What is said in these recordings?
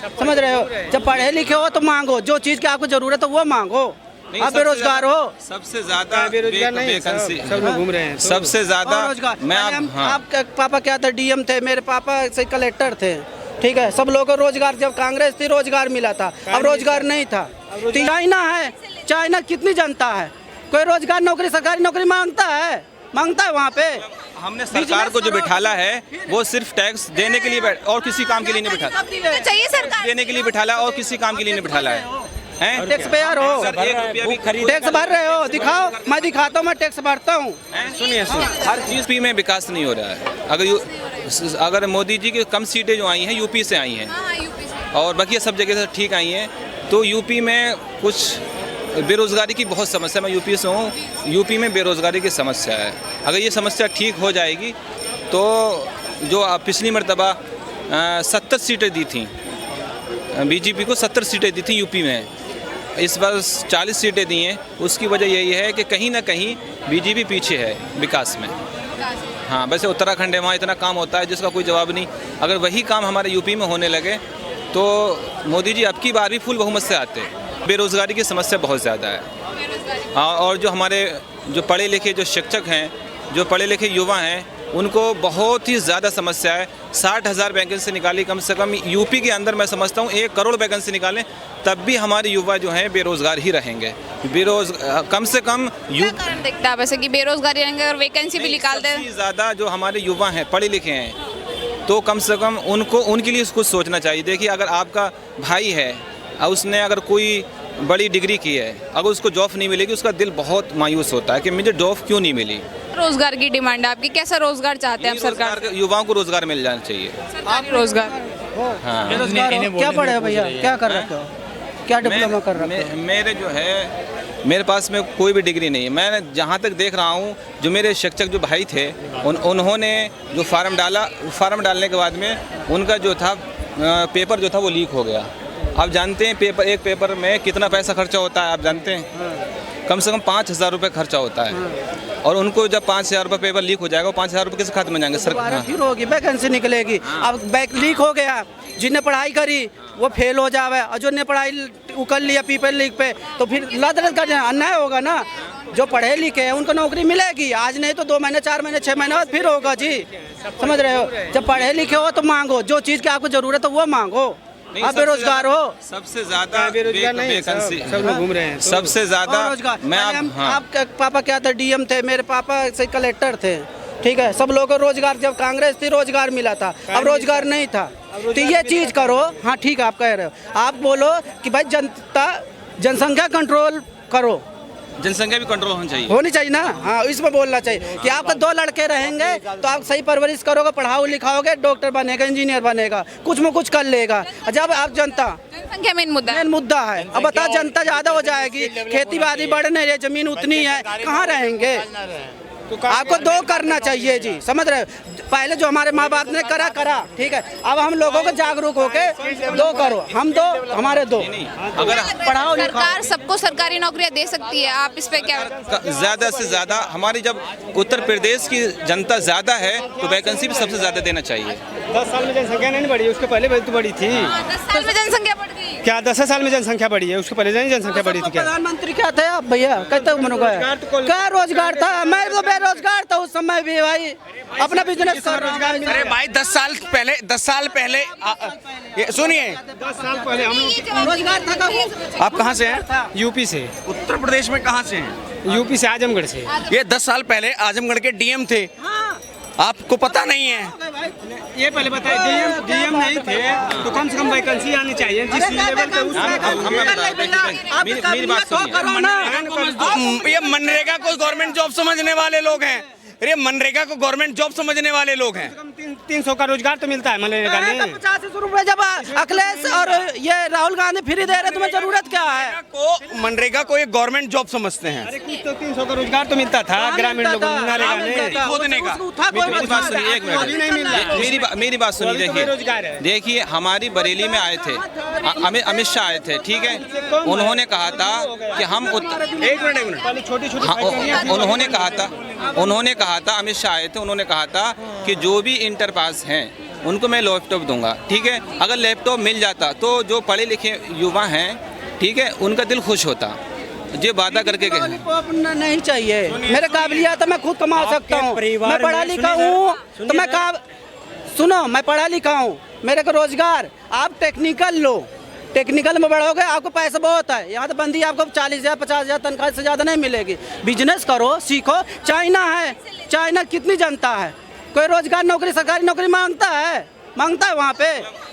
समझ रहे हो। जब पढ़े लिखे हो तो मांगो, जो चीज की आपको जरूरत है वो मांगो। आप बेरोजगार हो, सबसे ज्यादा बेरोजगार नहीं, सब लोग घूम रहे हैं। सबसे ज्यादा रोजगार। मैं आपके पापा क्या था, डीएम थे, मेरे पापा से कलेक्टर थे, ठीक है। सब लोगों को रोजगार, जब कांग्रेस थी रोजगार मिला था, अब रोजगार नहीं था। चाइना है, चाइना कितनी जनता है, कोई रोजगार नौकरी सरकारी नौकरी मांगता है वहाँ पे। हमने सरकार को जो बिठाला है वो सिर्फ टैक्स देने के लिए और किसी काम के लिए नहीं बिठाला, चाहिए सरकार देने के लिए बिठाला और किसी काम के लिए नहीं बिठाला है। टैक्स पेयर हो, टैक्स भर रहे हो, दिखाओ। मैं दिखाता हूँ, मैं टैक्स भरता हूँ। सुनिए हर चीज में विकास नहीं हो रहा है। अगर मोदी जी की कम सीटें जो आई हैं यूपी से आई हैं और बाकी सब जगह से ठीक आई हैं, तो यूपी में कुछ बेरोज़गारी की बहुत समस्या, मैं यूपी से हूँ, यूपी में बेरोज़गारी की समस्या है। अगर ये समस्या ठीक हो जाएगी तो जो पिछली मरतबा 70 सीटें दी थी बीजेपी को, 70 सीटें दी थी यूपी में, इस बार 40 सीटें दी हैं। उसकी वजह यही है कि कहीं ना कहीं बीजेपी पीछे है विकास में। हाँ, वैसे उत्तराखंड है, वहाँ इतना काम होता है जिसका कोई जवाब नहीं। अगर वही काम हमारे यूपी में होने लगे तो मोदी जी अब की बार भी फुल बहुमत से आते। बेरोज़गारी की समस्या बहुत ज़्यादा है। हाँ, और जो हमारे जो पढ़े लिखे जो शिक्षक हैं, जो पढ़े लिखे युवा हैं, उनको बहुत ही ज़्यादा समस्या है। 60,000 वैकेंसी निकाली कम से कम यूपी के अंदर, मैं समझता हूँ 1 करोड़ वैकेंसी निकालें तब भी हमारे युवा जो हैं बेरोज़गार ही रहेंगे। कम से कम क्या कारण दिखता है वैसे कि बेरोजगारी रहेंगे और वैकेंसी भी निकालते हैं? सबसे ज़्यादा जो हमारे युवा हैं पढ़े लिखे हैं, तो कम से कम उनके लिए कुछ सोचना चाहिए। देखिए, अगर आपका भाई है और उसने अगर कोई बड़ी डिग्री की है, अगर उसको जॉब नहीं मिलेगी, उसका दिल बहुत मायूस होता है कि मुझे जॉब क्यों नहीं मिली। रोजगार की डिमांड है आपकी, कैसा रोजगार चाहते हैं आप सरकार से? युवाओं को रोजगार मिल जाना चाहिए। सरकारी रोजगार। हाँ, बेरोजगार हो, क्या पढ़े हो भैया, क्या कर रखे हो, क्या डिप्लोमा कर रखे हो? मेरे जो है, मेरे पास में कोई भी डिग्री नहीं है। मैं जहाँ तक देख रहा हूँ, जो मेरे शिक्षक जो भाई थे, उन्होंने जो फार्म डाला, फार्म डालने के बाद में उनका जो था पेपर जो था वो लीक हो गया। आप जानते हैं एक पेपर में कितना पैसा खर्चा होता है, आप जानते हैं? कम से कम 5,000 रुपये खर्चा होता है। और उनको जब 5,000 रुपये पेपर लीक हो जाएगा, 5,000 रुपये किस खाते में जाएंगे? सरकार फिर होगी, वैकेंसी निकलेगी। अब बैक लीक हो गया, जिसने पढ़ाई करी वो फेल हो जावे, और जो ने पढ़ाई उकल लिया पेपर लीक पे, तो फिर लदरत का अन्याय होगा ना। जो पढ़े लिखे हैं उनको नौकरी मिलेगी, आज नहीं तो 2 महीने 4 महीने 6 महीने बाद फिर होगा जी। समझ रहे हो। जब पढ़े लिखे हो तो मांगो, जो चीज़ की आपको जरूरत है वो मांगो। आप बेरोजगार हो, सबसे ज्यादा बेरोजगार नहीं, सब लोग घूम रहे हैं। सबसे ज्यादा आपके पापा क्या था, डीएम थे, मेरे पापा से कलेक्टर थे, ठीक है। सब लोगों को रोजगार, जब कांग्रेस थी रोजगार मिला था, अब रोजगार नहीं था। तो ये चीज करो। हाँ ठीक है, आप कह रहे हो, आप बोलो कि भाई जनसंख्या कंट्रोल करो, जनसंख्या भी कंट्रोल होनी चाहिए ना। हाँ, इसमें बोलना चाहिए कि आपका 2 लड़के रहेंगे तो आप सही परवरिश करोगे, पढ़ाओ लिखाओगे, डॉक्टर बनेगा, इंजीनियर बनेगा, कुछ में कुछ कर लेगा। जब आप जनसंख्या मेन मुद्दा है। अब बता, जनता ज्यादा हो जाएगी, खेती बाड़ी बढ़ नहीं रही, जमीन उतनी है, कहाँ रहेंगे? आपको 2 करना चाहिए जी, समझ रहे हो। पहले जो हमारे माँ बाप ने करा, ठीक है। अब हम लोगों को जागरूक होके 2 करो, हम 2, हमारे 2। अगर पढ़ाओ, सरकार सबको सरकारी नौकरियां दे सकती है, आप इस पे क्या? ज्यादा से ज्यादा हमारी जब उत्तर प्रदेश की जनता ज्यादा है तो वैकेंसी भी सबसे ज्यादा देना चाहिए। 10 साल में जनसंख्या नहीं बढ़ी, उसके पहले तो बढ़ी थी। 10 साल में जनसंख्या बढ़ गई क्या? 10 साल में जनसंख्या बढ़ी है, उसके पहले नहीं जनसंख्या बढ़ी थी क्या? प्रधानमंत्री क्या थे आप भैया, कहते क्या रोजगार था? मैं तो बेरोजगार था उस समय भी भाई, अपना बिजनेस कर रहा हूँ। अरे भाई 10 साल पहले सुनिए, 10 साल पहले हम लोग रोजगार था। आप कहाँ से हैं? यूपी से। उत्तर प्रदेश में कहाँ से हैं? यूपी से, आजमगढ़ से। ये 10 साल पहले आजमगढ़ के डीएम थे, आपको पता नहीं है? ये पहले बताइए, डीएम नहीं थे तो कम से कम वैकेंसी आनी चाहिए जिस लेवल पे मेरी बात सुनिए। ये मनरेगा को गवर्नमेंट जॉब समझने वाले लोग हैं। अरे मनरेगा को गवर्नमेंट जॉब समझने वाले लोग हैं। 300 का रोजगार तो मिलता है मनरेगा में। 85 रुपए जब अखिलेश और ये राहुल गांधी फ्री दे रहे, तुम्हें जरूरत क्या है? मनरेगा को एक गवर्नमेंट जॉब समझते हैं। अरे कुछ तो 300 का रोजगार तो मिलता था ग्रामीण लोगों को मनरेगा में खोदने का। मेरी बात सुनिए, एक मिनट, मेरी बात सुनिए। देखिए हमारी बरेली में आए थे अमित शाह आए थे, ठीक है। उन्होंने कहा था कि हम उन्होंने कहा था अमित शाह आए थे, उन्होंने कहा था कि जो भी इंटर पास हैं उनको मैं लैपटॉप दूंगा, ठीक है। अगर लैपटॉप मिल जाता तो जो पढ़े लिखे युवा हैं, ठीक है, उनका दिल खुश होता। ये वादा करके गए। लॉलीपॉप नहीं चाहिए, मेरे काबिलियत है, मैं खुद कमा सकता हूँ, मैं पढ़ा लिखा हूँ, तो मैं सुनो, मैं पढ़ा लिखा हूँ, मेरे को रोजगार। आप टेक्निकल लो, टेक्निकल में बढ़ोगे आपको पैसा बहुत है। यहाँ तो बंदी आपको 40,000 50,000 तनख्वाह से ज़्यादा नहीं मिलेगी। बिजनेस करो, सीखो। चाइना है, चाइना कितनी जनता है, कोई रोजगार नौकरी सरकारी नौकरी मांगता है वहाँ पे।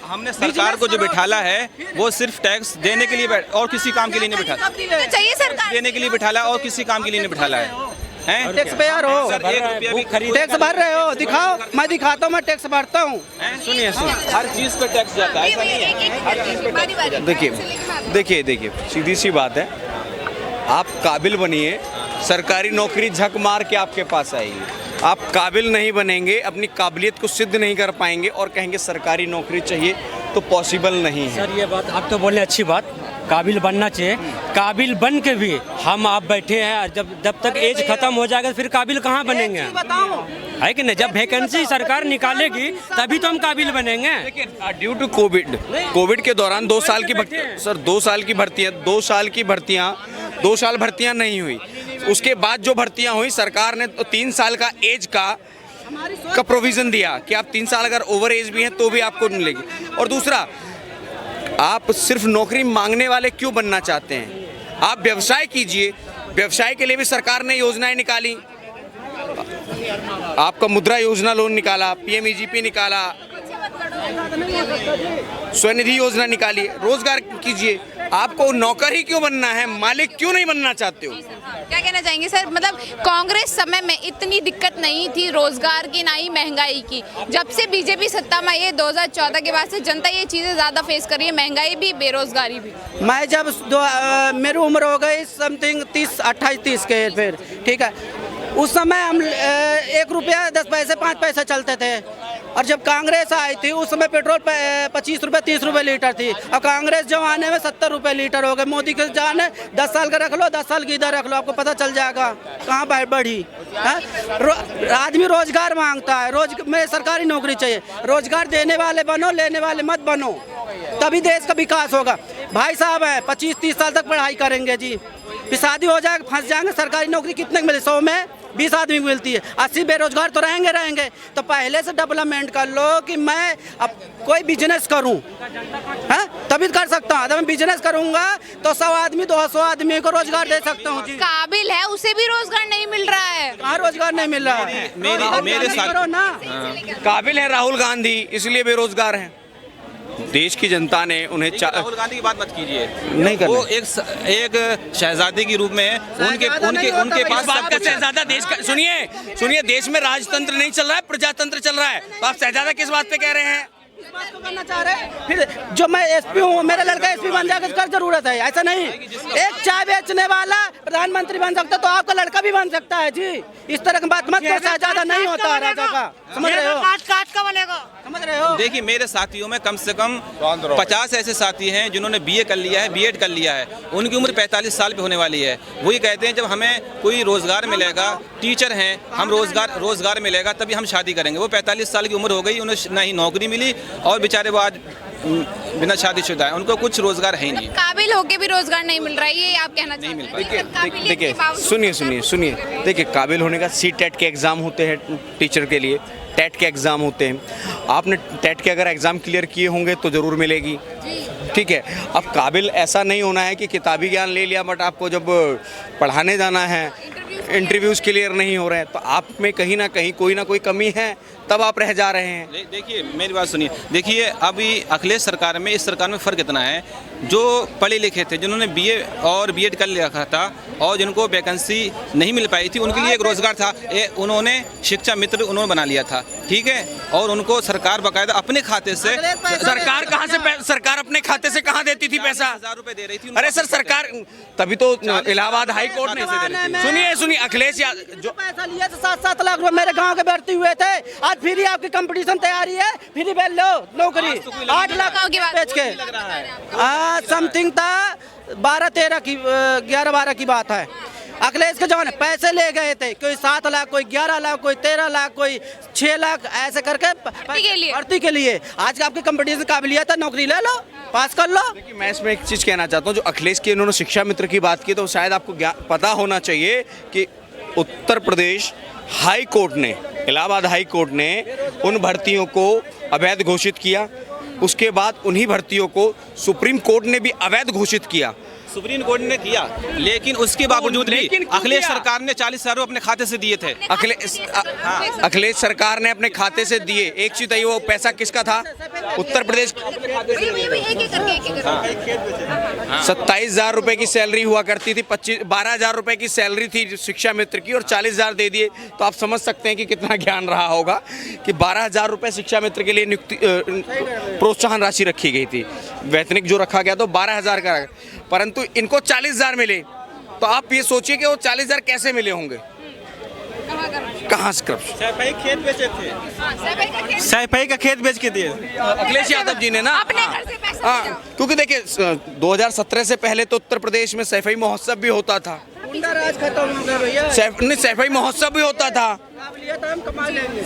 हमने सरकार को जो बिठाला है वो सिर्फ टैक्स देने के लिए और किसी काम के लिए नहीं बिठाला। चाहिए सरकार देने के लिए बिठाला और किसी काम के लिए नहीं बिठाला है। टैक्स पेयर हो, सर, 1 रुपया भी टैक्स भर रहे हो, दिखाओ, मैं दिखाता हूँ, मैं टैक्स भरता हूँ। सुनिए हर चीज़ पे टैक्स जाता है, ऐसा नहीं है। देखिए सीधी सी बात है, आप काबिल बनिए, सरकारी नौकरी झक मार के आपके पास आएगी। आप काबिल नहीं बनेंगे, अपनी काबिलियत को सिद्ध नहीं कर पाएंगे और कहेंगे सरकारी नौकरी चाहिए, तो पॉसिबल नहीं है। सर ये बात आप तो बोले अच्छी बात, काबिल बनना चाहिए। काबिल बन के भी हम आप बैठे हैं, जब तक एज खत्म हो जाएगा फिर काबिल कहाँ बनेंगे, है कि नहीं? जब वैकेंसी सरकार निकालेगी तभी तो हम काबिल बनेंगे। ड्यू टू कोविड के दौरान 2 साल की भर्ती, सर 2 साल की भर्तियाँ, 2 साल की भर्तियाँ, 2 साल भर्तियाँ नहीं हुई। उसके बाद जो भर्तियाँ हुई, सरकार ने 3 साल का एज का प्रोविज़न दिया कि आप 3 साल अगर ओवर एज भी हैं तो भी आपको मिलेगी। और दूसरा, आप सिर्फ नौकरी मांगने वाले क्यों बनना चाहते हैं? आप व्यवसाय कीजिए, व्यवसाय के लिए भी सरकार ने योजनाएं निकाली, आपका मुद्रा योजना लोन निकाला, PMEGP निकाला, स्वनिधि योजना निकाली, रोजगार कीजिए। आपको नौकर ही क्यों बनना है, मालिक क्यों नहीं बनना चाहते हो? क्या कहना चाहेंगे सर? मतलब कांग्रेस समय में इतनी दिक्कत नहीं थी रोजगार की, ना ही महंगाई की। जब से बीजेपी सत्ता में आई है 2014 के बाद से जनता ये चीजें ज्यादा फेस कर रही है, महंगाई भी, बेरोजगारी भी। मैं जब मेरी उम्र हो गई समथिंग 28-30 के, फिर ठीक है, उस समय हम 1 रुपया 10 पैसे 5 पैसे चलते थे। और जब कांग्रेस आई थी उस समय पेट्रोल 25 रुपये 30 रुपये लीटर थी, और कांग्रेस जमाने में 70 रुपये लीटर हो गए। मोदी के जाने 10 साल का रख लो, 10 साल की इधर रख लो, आपको पता चल जाएगा कहाँ बढ़ी है। आदमी रोजगार मांगता है, में सरकारी नौकरी चाहिए। रोजगार देने वाले बनो, लेने वाले मत बनो, तभी देश का विकास होगा। भाई साहब है 25-30 साल तक पढ़ाई करेंगे जी, फिर शादी हो जाएगा, फंस जाएंगे। सरकारी नौकरी कितने मिले? 100 में 20 आदमी को मिलती है, 80 बेरोजगार तो रहेंगे। तो पहले से डेवलपमेंट कर लो कि मैं अब कोई बिजनेस करूं, है तभी कर सकता हूं। अगर मैं बिजनेस करूंगा तो 100 आदमी 200 आदमी को रोजगार दे सकता हूं जी। काबिल है उसे भी रोजगार नहीं मिल रहा है। कहाँ रोजगार नहीं मिल रहा है? मेरे साथ करो ना। काबिल है राहुल गांधी, इसलिए बेरोजगार हैं। देश की जनता ने उन्हें राहुल गांधी की बात मत कीजिए, नहीं करना। वो एक शहजादे के रूप में उनके पास बात का शहजादा देश का। सुनिए, देश में राजतंत्र नहीं चल रहा है, प्रजातंत्र चल रहा है, तो आप शहजादा किस बात पे कह रहे हैं? तो करना चाह रहे हैं। फिर जो मैं SP हूँ, मेरा लड़का SP बन जाएगा, इसका जरूरत है? ऐसा नहीं, एक चाय बेचने वाला प्रधानमंत्री बन सकता तो आपका लड़का भी बन सकता है जी। इस तरह की बात मत करो, शहजादा नहीं होता राजा का, समझ रहे हो? काट का बनेगा, समझ रहे हो? देखिए मेरे साथियों में कम से कम 50 ऐसे साथी हैं जिन्होंने BA कर लिया है, B.Ed कर लिया है, उनकी उम्र 45 साल पे होने वाली है। वही कहते हैं जब हमें कोई रोजगार मिलेगा, टीचर हैं हम, रोजगार मिलेगा तभी हम शादी करेंगे। वो 45 साल की उम्र हो गई, उन्हें ना ही नौकरी मिली और बेचारे वो आज बिना शादीशुदा है, उनको कुछ रोजगार है ही नहीं। काबिल होके भी रोजगार नहीं मिल रहा है, ये आप कहना चाहते हैं? देखिए सुनिए, देखिए काबिल होने का CTET के एग्ज़ाम होते हैं टीचर के लिए, टेट के एग्ज़ाम होते हैं। आपने टेट के अगर एग्ज़ाम क्लियर किए होंगे तो ज़रूर मिलेगी, ठीक है। अब काबिल ऐसा नहीं होना है कि किताबी ज्ञान ले लिया बट आपको जब पढ़ाने जाना है, इंटरव्यूज़ क्लियर नहीं हो रहे हैं, तो आप में कहीं ना कहीं कोई ना कोई कमी है, तब आप रह जा रहे हैं। देखिए मेरी बात सुनिए, देखिए अभी अखिलेश सरकार में, इस सरकार में फ़र्क इतना है, जो पढ़े लिखे थे, जिन्होंने BA और B.Ed कर लिया था और जिनको वैकेंसी नहीं मिल पाई थी, उनके लिए एक रोज़गार था, उन्होंने शिक्षा मित्र उन्होंने बना लिया था, ठीक है। और उनको सरकार बाकायदा अपने खाते से, सरकार अपने खाते से कहाँ देती थी पैसा? 1000 रुपये दे रही थी। अरे सर, सरकार तभी तो इलाहाबाद हाई कोर्ट ने सुनिए अखिलेश जो पैसा लिए थे 7-7 लाख रुपए मेरे गांव के भर्ती हुए थे, आज फिर आपकी कंपटीशन तैयारी है, फिर बेच लो नौकरी 8 लाख बेच के। समथिंग था 12-13 की 11-12 की बात है। अखिलेश के जमाने पैसे ले गए थे, कोई 7 लाख, कोई 11 लाख, कोई 13 लाख, कोई 6 लाख, ऐसे करके भर्ती के लिए। आज आपकी कंपटीशन काबिलियत है, नौकरी ले लो, पास कर लो। देखिए, मैं इसमें एक चीज़ कहना चाहता हूँ, जो अखिलेश की इन्होंने शिक्षा मित्र की बात की, तो शायद आपको पता होना चाहिए कि उत्तर प्रदेश हाई कोर्ट ने, इलाहाबाद हाई कोर्ट ने उन भर्तियों को अवैध घोषित किया। उसके बाद उन्हीं भर्तियों को सुप्रीम कोर्ट ने भी अवैध घोषित किया। सुप्रीम कोर्ट ने किया, लेकिन उसके बावजूद भी अखिलेश सरकार ने 40 हज़ार अपने खाते से दिए थे। अखिलेश सरकार ने अपने खाते से दिए। एक चीज है, वो पैसा किसका था? उत्तर प्रदेश। 27,000 रुपए की सैलरी हुआ करती थी, 12,000 रुपए की सैलरी थी शिक्षा मित्र की, और 40,000 दे दिए। तो आप समझ सकते हैं कि कितना ज्ञान रहा होगा कि 12,000 रुपए शिक्षा मित्र के लिए नियुक्ति प्रोत्साहन राशि रखी गई थी। वैतनिक जो रखा गया तो 12,000 का, परंतु इनको 40,000 मिले। तो आप ये सोचिए कि वो 40,000 कैसे मिले होंगे, कहाँ से? खेत बेचे थे, सैफई का खेत बेच के दिए अखिलेश यादव जी ने ना। हाँ, क्योंकि देखिए 2017 से पहले तो उत्तर प्रदेश में सैफई महोत्सव भी होता था। सैफई महोत्सव भी होता था,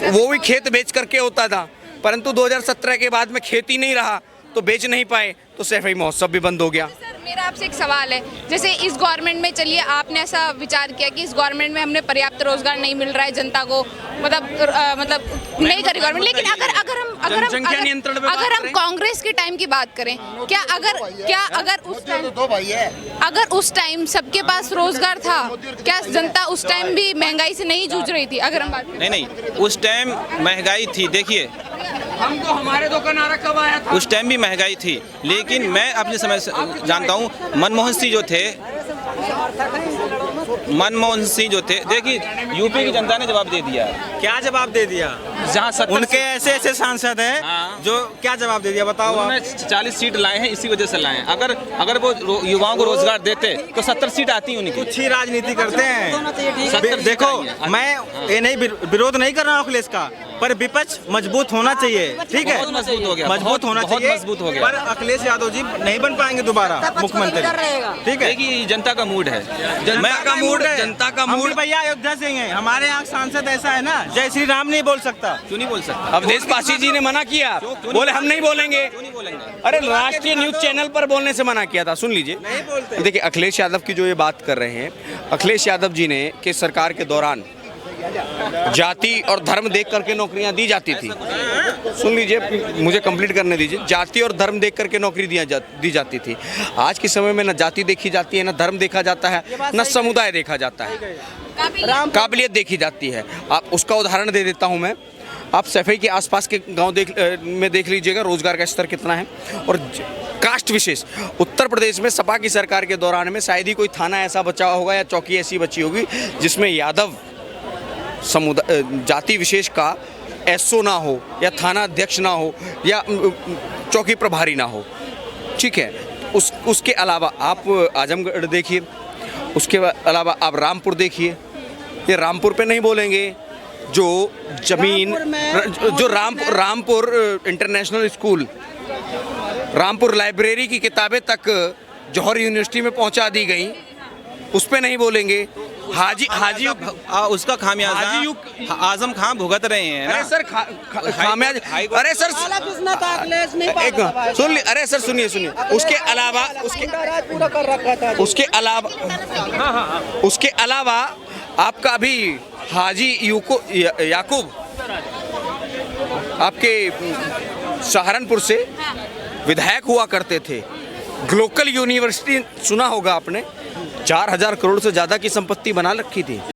वो भी खेत बेच करके होता था। परंतु 2017 के बाद में खेती नहीं रहा, तो बेच नहीं पाए, तो सैफई महोत्सव भी बंद हो गया। सर, मेरा आपसे एक सवाल है, जैसे इस गवर्नमेंट में, चलिए आपने ऐसा विचार किया कि इस गवर्नमेंट में हमने पर्याप्त रोजगार नहीं मिल रहा है जनता को, मतलब नहीं करी गवर्नमेंट, लेकिन अगर हम कांग्रेस के टाइम की बात करें, क्या अगर उस टाइम सबके पास रोजगार था, क्या जनता उस टाइम भी महंगाई से नहीं जूझ रही थी? अगर हम बात नहीं, उस टाइम महंगाई थी। देखिए, हमको हमारे दो का नारा कब आया था? उस टाइम भी महंगाई थी, लेकिन मैं अपने समय से जानता हूँ, मनमोहन सिंह जो थे, देखिए यूपी की जनता ने जवाब दे दिया। क्या जवाब दे दिया? जहाँ उनके ऐसे सांसद हैं। हाँ। जो क्या जवाब दे दिया, बताओ आप। 40 सीट लाए हैं, इसी वजह से लाए हैं। अगर वो युवाओं को रोजगार देते तो 70 सीट आती उनकी। कुछ ही राजनीति करते हैं। देखो, मैं ये नहीं विरोध नहीं कर रहा हूँ अखिलेश का, पर विपक्ष मजबूत होना चाहिए, ठीक है? मजबूत हो गया, मजबूत होना चाहिए, मजबूत हो गया। पर अखिलेश यादव जी नहीं बन पाएंगे दोबारा मुख्यमंत्री, ठीक है? देखिए, जनता का मूड है, जनता का मूड है। जनता का हम मूड। भी भैया अयोध्या से हैं, हमारे यहाँ सांसद ऐसा है ना, जय श्री राम नहीं बोल सकता। क्यों नहीं बोल सकता? अवधेश पासी जी ने मना किया, बोले हम नहीं बोलेंगे। क्यों नहीं बोलेंगे? अरे राष्ट्रीय न्यूज चैनल पर बोलने से मना किया था। सुन लीजिए, नहीं बोलते। देखिए अखिलेश यादव की जो ये बात कर रहे हैं, अखिलेश यादव जी ने कि सरकार के दौरान जाति और धर्म देख करके नौकरियां दी जाती थी। सुन लीजिए, मुझे कंप्लीट करने दीजिए। जाति और धर्म देख करके नौकरी दी जाती थी। आज के समय में न जाति देखी जाती है, न धर्म देखा जाता है, न समुदाय देखा जाता है, काबिलियत देखी जाती है। आप उसका उदाहरण दे देता हूं मैं। आप सैफई के आसपास के गांव में देख लीजिएगा रोजगार का स्तर कितना है। और कास्ट विशेष उत्तर प्रदेश में सपा की सरकार के दौरान में शायद ही कोई थाना ऐसा बचा होगा या चौकी ऐसी बची होगी जिसमें यादव समुदाय जाति विशेष का एसओ ना हो, या थाना अध्यक्ष ना हो, या चौकी प्रभारी ना हो, ठीक है? उसके अलावा आप आजमगढ़ देखिए, उसके अलावा आप रामपुर देखिए। ये रामपुर पे नहीं बोलेंगे, जो जमीन जो Rampur international school, Rampur library की किताबें तक जौहर यूनिवर्सिटी में पहुंचा दी गई, उस पे नहीं बोलेंगे। हाजी उसका खामियाजा आजम खान भुगत रहे हैं ना। अरे सर खामियाजा, अरे सर सुन ली, अरे सर सुनिए, उसके अलावा आपका अभी हाजी याकूब आपके सहारनपुर से विधायक हुआ करते थे। ग्लोकल यूनिवर्सिटी सुना होगा आपने, 4,000 करोड़ से ज़्यादा की संपत्ति बना रखी थी।